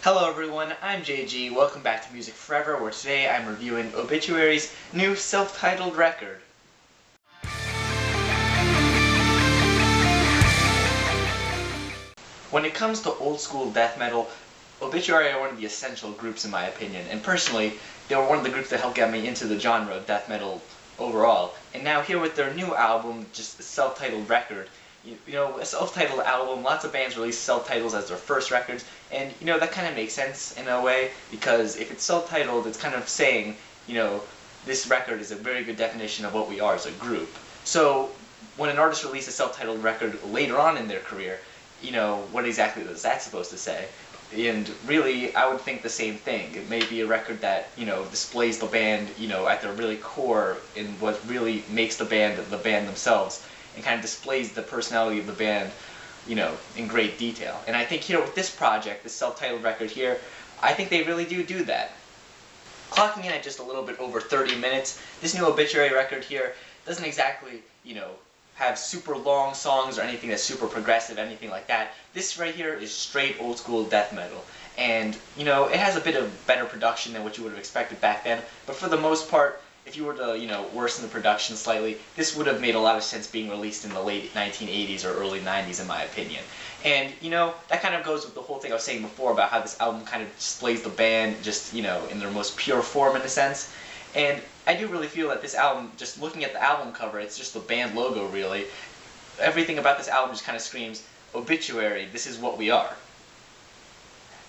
Hello everyone, I'm JG. Welcome back to Music Forever, where today I'm reviewing Obituary's new self-titled record. When it comes to old school death metal, Obituary are one of the essential groups in my opinion, and personally, they were one of the groups that helped get me into the genre of death metal overall. And now here with their new album, just a self-titled record, a self-titled album, lots of bands release self-titles as their first records, and that kind of makes sense in a way, because if it's self-titled, it's kind of saying, this record is a very good definition of what we are as a group. So when an artist releases a self-titled record later on in their career, what exactly is that supposed to say? And really, I would think the same thing. It may be a record that, displays the band, at their really core in what really makes the band themselves, and kind of displays the personality of the band, in great detail. And I think, with this project, this self-titled record here, I think they really do that. Clocking in at just a little bit over 30 minutes, this new Obituary record here doesn't exactly, have super long songs or anything that's super progressive, anything like that. This right here is straight old school death metal. And, it has a bit of better production than what you would have expected back then, but for the most part, if you were to, worsen the production slightly, this would have made a lot of sense being released in the late 1980s or early 90s in my opinion. And, that kind of goes with the whole thing I was saying before about how this album kind of displays the band just, in their most pure form in a sense. And I do really feel that this album, just looking at the album cover, it's just the band logo really. Everything about this album just kind of screams, Obituary, this is what we are.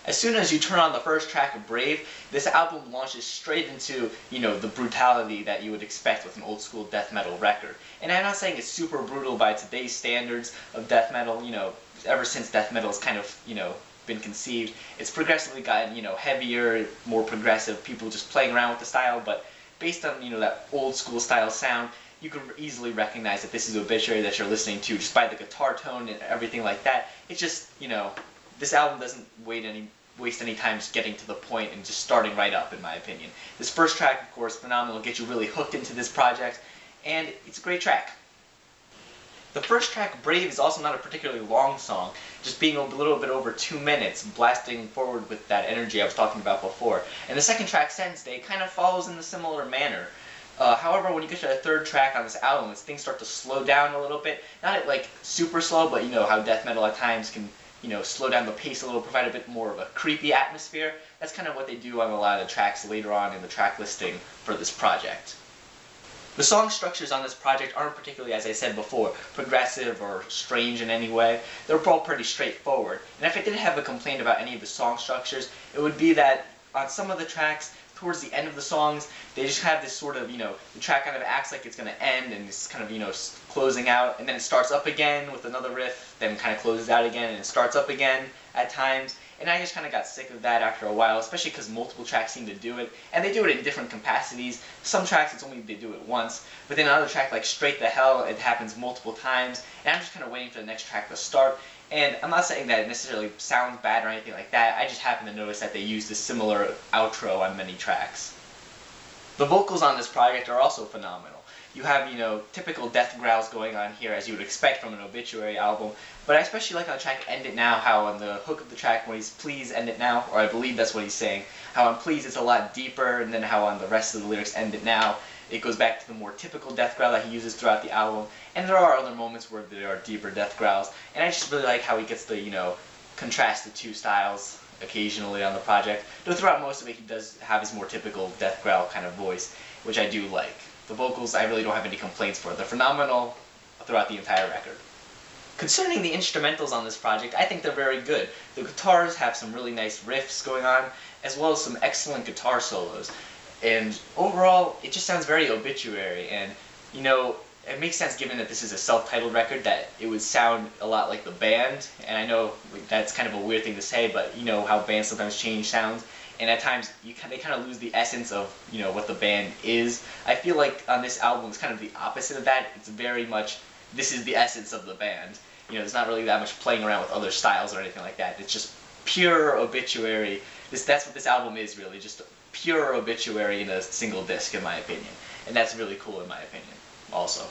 As soon as you turn on the first track of Brave, this album launches straight into, the brutality that you would expect with an old school death metal record. And I'm not saying it's super brutal by today's standards of death metal, ever since death metal has kind of, been conceived. It's progressively gotten, heavier, more progressive, people just playing around with the style, but based on, that old school style sound, you can easily recognize that this is Obituary that you're listening to just by the guitar tone and everything like that. It's just, this album doesn't waste any time just getting to the point and just starting right up, in my opinion. This first track, of course, phenomenal, gets you really hooked into this project, and it's a great track. The first track, Brave, is also not a particularly long song, just being a little bit over 2 minutes, blasting forward with that energy I was talking about before. And the second track, Sense Day, kind of follows in a similar manner. However, when you get to the third track on this album, things start to slow down a little bit. Not super slow, but how death metal at times can, slow down the pace a little, provide a bit more of a creepy atmosphere. That's kind of what they do on a lot of the tracks later on in the track listing for this project. The song structures on this project aren't particularly, as I said before, progressive or strange in any way. They're all pretty straightforward. And if I did have a complaint about any of the song structures, it would be that on some of the tracks, towards the end of the songs, they just have this sort of, the track kind of acts like it's going to end and it's kind of, closing out, and then it starts up again with another riff, then kind of closes out again, and it starts up again at times. And I just kind of got sick of that after a while, especially because multiple tracks seem to do it, and they do it in different capacities. Some tracks it's only they do it once, but then another track like Straight the Hell, it happens multiple times, and I'm just kind of waiting for the next track to start. And I'm not saying that it necessarily sounds bad or anything like that, I just happen to notice that they use this similar outro on many tracks. The vocals on this project are also phenomenal. You have, typical death growls going on here as you would expect from an Obituary album, but I especially like on the track End It Now, how on the hook of the track when he's Please End It Now, or I believe that's what he's saying, how on Please it's a lot deeper, and then how on the rest of the lyrics End It Now, it goes back to the more typical death growl that he uses throughout the album, and there are other moments where there are deeper death growls, and I just really like how he gets to, contrast the two styles occasionally on the project, though throughout most of it he does have his more typical death growl kind of voice, which I do like. The vocals, I really don't have any complaints for. They're phenomenal throughout the entire record. Concerning the instrumentals on this project, I think they're very good. The guitars have some really nice riffs going on, as well as some excellent guitar solos. And overall, it just sounds very Obituary, and, it makes sense given that this is a self-titled record that it would sound a lot like the band, and I know that's kind of a weird thing to say, but how bands sometimes change sounds. And at times they kind of lose the essence of what the band is. I feel like on this album it's kind of the opposite of that. It's very much this is the essence of the band. There's not really that much playing around with other styles or anything like that. It's just pure Obituary. That's what this album is really, just pure Obituary in a single disc in my opinion. And that's really cool in my opinion also.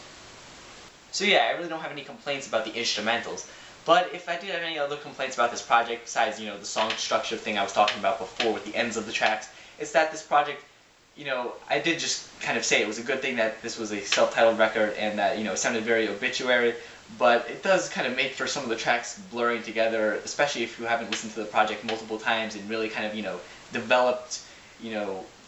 So yeah, I really don't have any complaints about the instrumentals. But if I did have any other complaints about this project, besides, the song structure thing I was talking about before with the ends of the tracks, it's that this project, I did just kind of say it was a good thing that this was a self-titled record and that, it sounded very Obituary, but it does kind of make for some of the tracks blurring together, especially if you haven't listened to the project multiple times and really kind of, developed,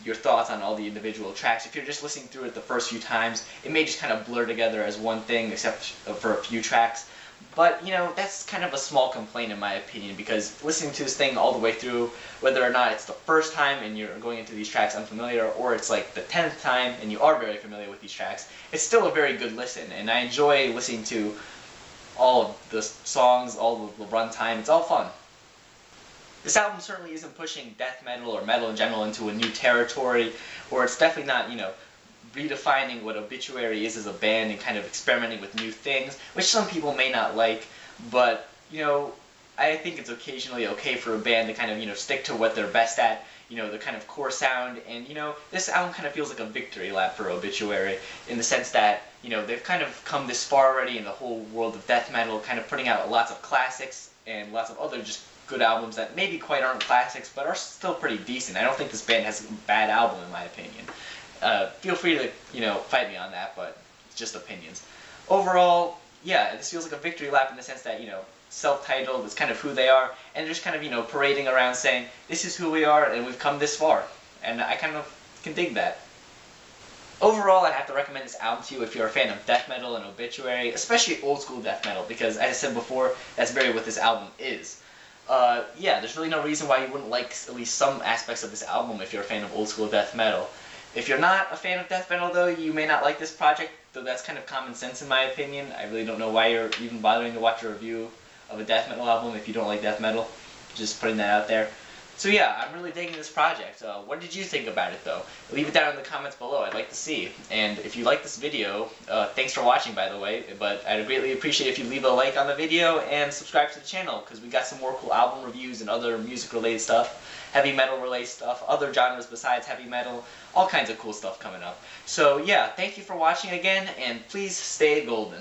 your thoughts on all the individual tracks. If you're just listening through it the first few times, it may just kind of blur together as one thing, except for a few tracks. But, that's kind of a small complaint in my opinion, because listening to this thing all the way through, whether or not it's the first time and you're going into these tracks unfamiliar, or it's like the 10th time and you are very familiar with these tracks, it's still a very good listen, and I enjoy listening to all of the songs, all of the runtime. It's all fun. This album certainly isn't pushing death metal or metal in general into a new territory, or it's definitely not, redefining what Obituary is as a band and kind of experimenting with new things, which some people may not like, but, I think it's occasionally okay for a band to kind of, stick to what they're best at, the kind of core sound, and, this album kind of feels like a victory lap for Obituary, in the sense that, they've kind of come this far already in the whole world of death metal, kind of putting out lots of classics and lots of other just good albums that maybe quite aren't classics, but are still pretty decent. I don't think this band has a bad album, in my opinion. Feel free to, fight me on that, but it's just opinions. Overall, yeah, this feels like a victory lap in the sense that, self-titled, it's kind of who they are, and they're just kind of, parading around saying, this is who we are, and we've come this far. And I kind of can dig that. Overall, I'd have to recommend this album to you if you're a fan of death metal and Obituary, especially old school death metal, because as I said before, that's very what this album is. Yeah, there's really no reason why you wouldn't like at least some aspects of this album if you're a fan of old school death metal. If you're not a fan of death metal, though, you may not like this project, though that's kind of common sense in my opinion. I really don't know why you're even bothering to watch a review of a death metal album if you don't like death metal. Just putting that out there. So yeah, I'm really digging this project. What did you think about it, though? Leave it down in the comments below. I'd like to see. And if you like this video, thanks for watching, by the way, but I'd greatly appreciate if you leave a like on the video and subscribe to the channel, because we got some more cool album reviews and other music-related stuff, heavy metal-related stuff, other genres besides heavy metal, all kinds of cool stuff coming up. So yeah, thank you for watching again, and please stay golden.